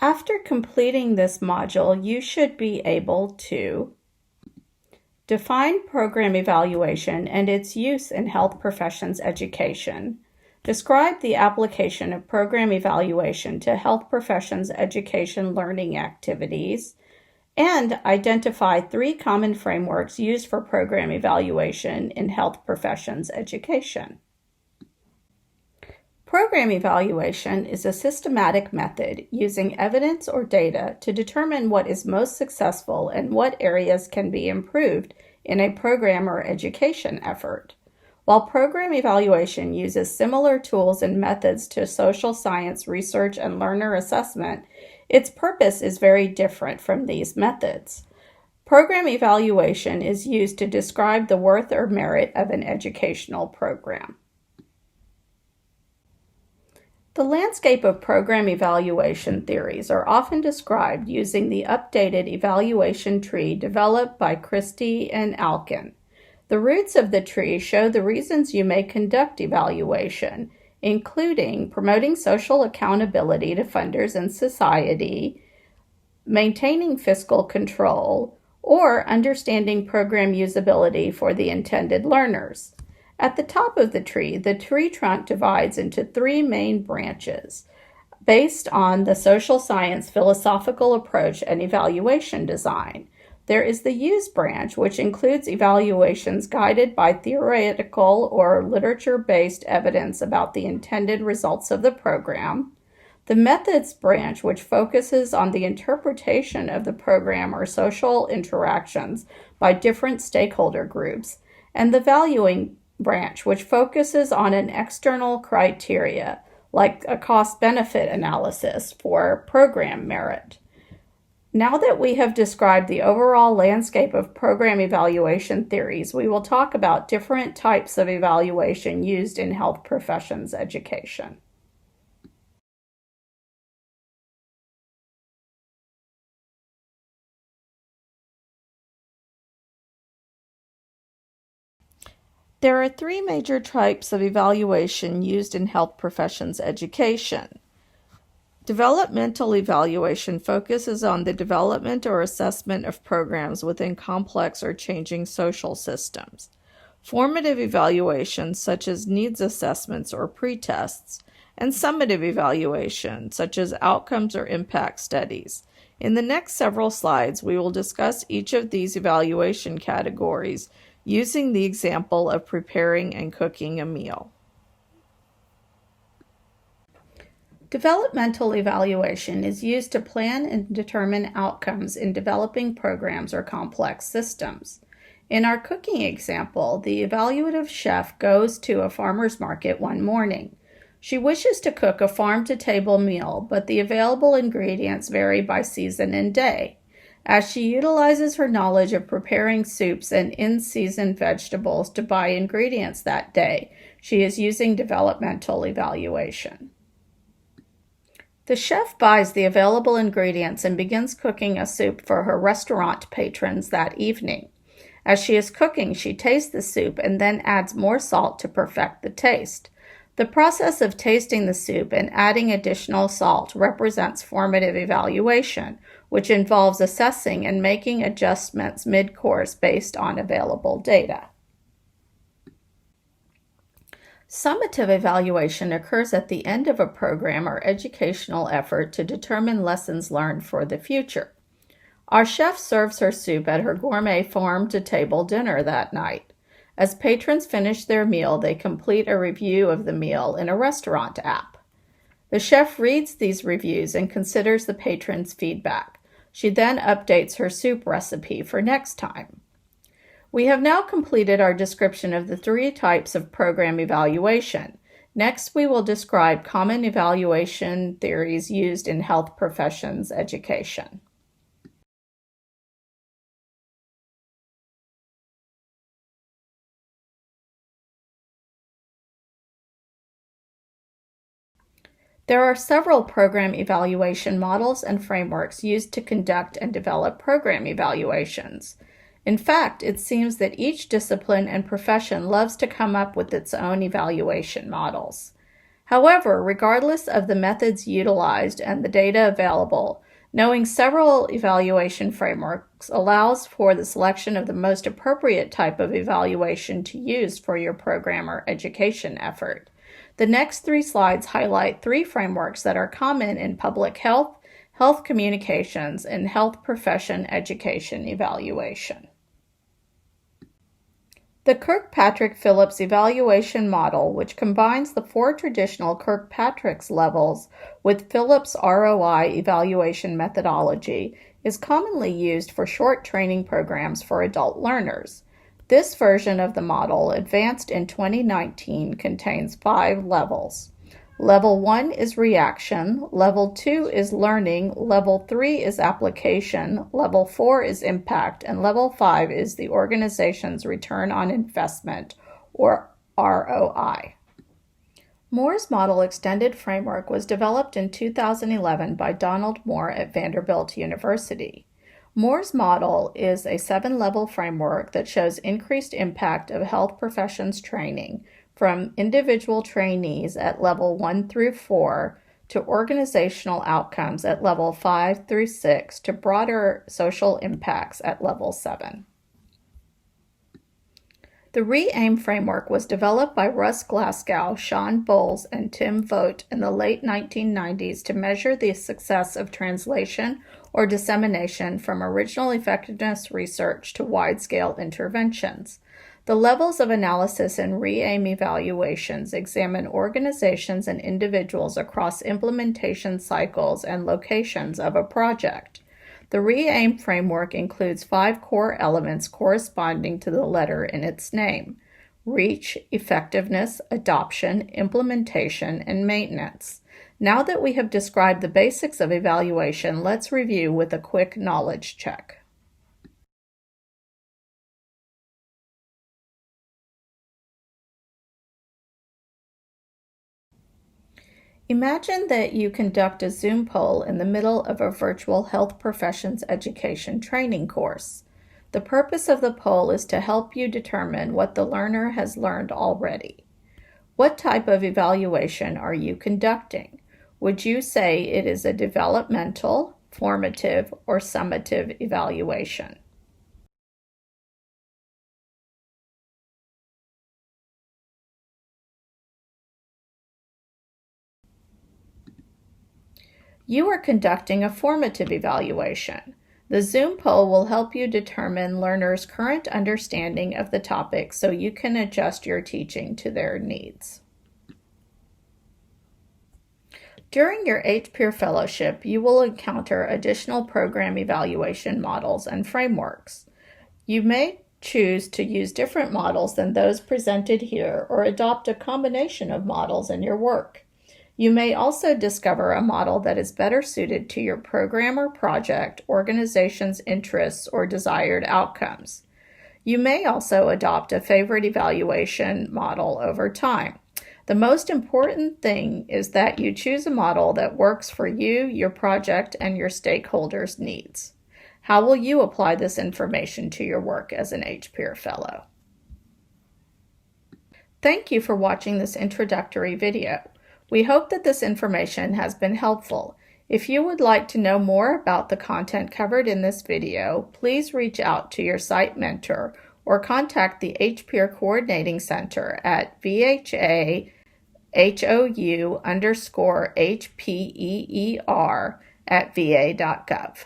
After completing this module, you should be able to define program evaluation and its use in health professions education, describe the application of program evaluation to health professions education learning activities, and identify 3 common frameworks used for program evaluation in health professions education. Program evaluation is a systematic method using evidence or data to determine what is most successful and what areas can be improved in a program or education effort. While program evaluation uses similar tools and methods to social science research and learner assessment, its purpose is very different from these methods. Program evaluation is used to describe the worth or merit of an educational program. The landscape of program evaluation theories are often described using the updated evaluation tree developed by Christie and Alkin. The roots of the tree show the reasons you may conduct evaluation, including promoting social accountability to funders and society, maintaining fiscal control, or understanding program usability for the intended learners. At the top of the tree trunk divides into 3 main branches based on the social science philosophical approach and evaluation design. There is the use branch, which includes evaluations guided by theoretical or literature-based evidence about the intended results of the program. The methods branch, which focuses on the interpretation of the program or social interactions by different stakeholder groups. And the valuing branch, which focuses on an external criteria, like a cost-benefit analysis for program merit. Now that we have described the overall landscape of program evaluation theories, we will talk about different types of evaluation used in health professions education. There are 3 major types of evaluation used in health professions education. Developmental evaluation focuses on the development or assessment of programs within complex or changing social systems. Formative evaluation, such as needs assessments or pretests, and summative evaluation, such as outcomes or impact studies. In the next several slides, we will discuss each of these evaluation categories using the example of preparing and cooking a meal. Developmental evaluation is used to plan and determine outcomes in developing programs or complex systems. In our cooking example, the evaluative chef goes to a farmer's market one morning. She wishes to cook a farm-to-table meal, but the available ingredients vary by season and day. As she utilizes her knowledge of preparing soups and in-season vegetables to buy ingredients that day, she is using developmental evaluation. The chef buys the available ingredients and begins cooking a soup for her restaurant patrons that evening. As she is cooking, she tastes the soup and then adds more salt to perfect the taste. The process of tasting the soup and adding additional salt represents formative evaluation, which involves assessing and making adjustments mid-course based on available data. Summative evaluation occurs at the end of a program or educational effort to determine lessons learned for the future. Our chef serves her soup at her gourmet farm-to-table dinner that night. As patrons finish their meal, they complete a review of the meal in a restaurant app. The chef reads these reviews and considers the patron's feedback. She then updates her soup recipe for next time. We have now completed our description of the 3 types of program evaluation. Next, we will describe common evaluation theories used in health professions education. There are several program evaluation models and frameworks used to conduct and develop program evaluations. In fact, it seems that each discipline and profession loves to come up with its own evaluation models. However, regardless of the methods utilized and the data available, knowing several evaluation frameworks allows for the selection of the most appropriate type of evaluation to use for your program or education effort. The next 3 slides highlight 3 frameworks that are common in public health, health communications, and health profession education evaluation. The Kirkpatrick-Phillips evaluation model, which combines the 4 traditional Kirkpatrick's levels with Phillips ROI evaluation methodology, is commonly used for short training programs for adult learners. This version of the model, advanced in 2019, contains 5 levels. Level 1 is reaction, Level 2 is learning, Level 3 is application, Level 4 is impact, and Level 5 is the organization's return on investment, or ROI. Moore's Model Extended Framework was developed in 2011 by Donald Moore at Vanderbilt University. Moore's Model is a 7-level framework that shows increased impact of health professions training from individual trainees at level 1 through 4 to organizational outcomes at level 5 through 6 to broader social impacts at level 7. The RE-AIM framework was developed by Russ Glasgow, Sean Bowles, and Tim Vogt in the late 1990s to measure the success of translation or dissemination from original effectiveness research to wide-scale interventions. The levels of analysis in RE-AIM evaluations examine organizations and individuals across implementation cycles and locations of a project. The RE-AIM framework includes 5 core elements corresponding to the letter in its name: reach, effectiveness, adoption, implementation, and maintenance. Now that we have described the basics of evaluation, let's review with a quick knowledge check. Imagine that you conduct a Zoom poll in the middle of a virtual health professions education training course. The purpose of the poll is to help you determine what the learner has learned already. What type of evaluation are you conducting? Would you say it is a developmental, formative, or summative evaluation? You are conducting a formative evaluation. The Zoom poll will help you determine learners' current understanding of the topic so you can adjust your teaching to their needs. During your HPEER fellowship, you will encounter additional program evaluation models and frameworks. You may choose to use different models than those presented here or adopt a combination of models in your work. You may also discover a model that is better suited to your program or project, organization's interests, or desired outcomes. You may also adopt a favorite evaluation model over time. The most important thing is that you choose a model that works for you, your project, and your stakeholders' needs. How will you apply this information to your work as an HPEER Fellow? Thank you for watching this introductory video. We hope that this information has been helpful. If you would like to know more about the content covered in this video, please reach out to your site mentor or contact the HPEER Coordinating Center at VHAHOU_HPEER@va.gov.